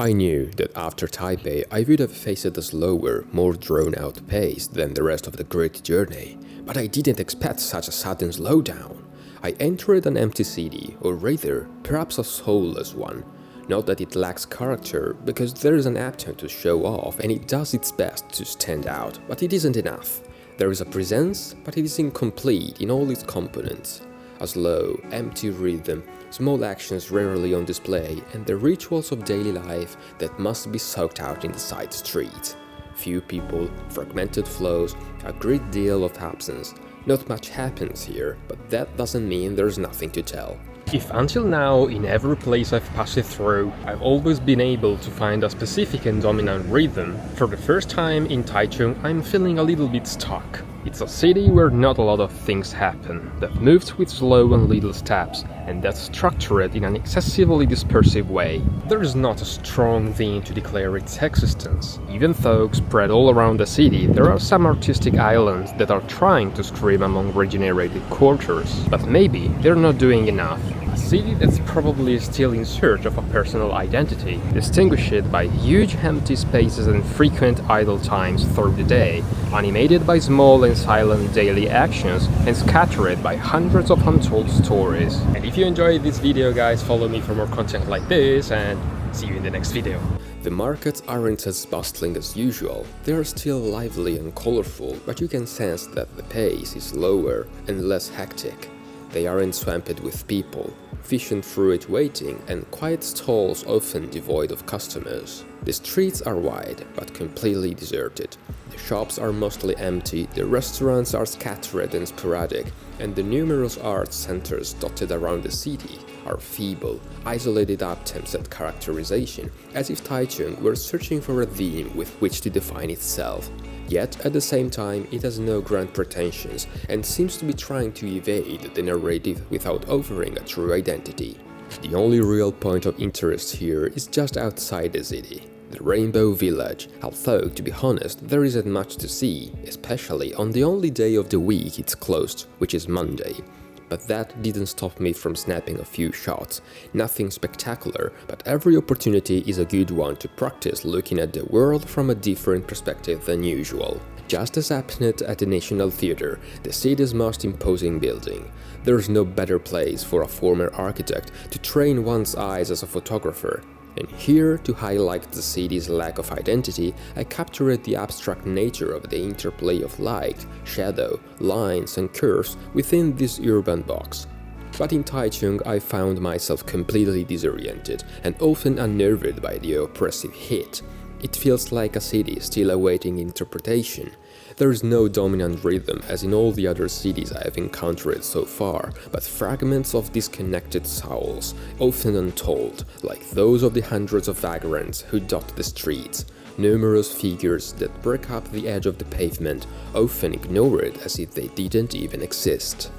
I knew that after Taipei I would have faced a slower, more drawn-out pace than the rest of the great journey, but I didn't expect such a sudden slowdown. I entered an empty city, or rather, perhaps a soulless one. Not that it lacks character, because there is an aptitude to show off and it does its best to stand out, but it isn't enough. There is a presence, but it is incomplete in all its components. A slow, empty rhythm, small actions rarely on display, and the rituals of daily life that must be soaked out in the side streets. Few people, fragmented flows, a great deal of absence. Not much happens here, but that doesn't mean there's nothing to tell. If until now, in every place I've passed through, I've always been able to find a specific and dominant rhythm, for the first time in Taichung I'm feeling a little bit stuck. It's a city where not a lot of things happen, that moves with slow and little steps, and that's structured in an excessively dispersive way. There is not a strong theme to declare its existence. Even though spread all around the city, there are some artistic islands that are trying to scream among regenerated quarters, but maybe they're not doing enough. A city that's probably still in search of a personal identity, distinguished by huge empty spaces and frequent idle times through the day, animated by small and silent daily actions, and scattered by hundreds of untold stories. And if you enjoyed this video, guys, follow me for more content like this, and see you in the next video. The markets aren't as bustling as usual. They are still lively and colorful, but you can sense that the pace is lower and less hectic. They aren't swamped with people, fish and fruit waiting, and quiet stalls often devoid of customers. The streets are wide, but completely deserted. The shops are mostly empty, the restaurants are scattered and sporadic, and the numerous art centers dotted around the city are feeble, isolated attempts at characterization, as if Taichung were searching for a theme with which to define itself. Yet, at the same time, it has no grand pretensions and seems to be trying to evade the narrative without offering a true identity. The only real point of interest here is just outside the city, the Rainbow Village, although, to be honest, there isn't much to see, especially on the only day of the week it's closed, which is Monday. But that didn't stop me from snapping a few shots. Nothing spectacular, but every opportunity is a good one to practice looking at the world from a different perspective than usual. Just as happened at the National Theatre, the city's most imposing building. There's no better place for a former architect to train one's eyes as a photographer. And here, to highlight the city's lack of identity, I captured the abstract nature of the interplay of light, shadow, lines and curves within this urban box. But in Taichung I found myself completely disoriented and often unnerved by the oppressive heat. It feels like a city still awaiting interpretation. There is no dominant rhythm as in all the other cities I have encountered so far, but fragments of disconnected souls, often untold, like those of the hundreds of vagrants who dot the streets. Numerous figures that break up the edge of the pavement, often ignored as if they didn't even exist.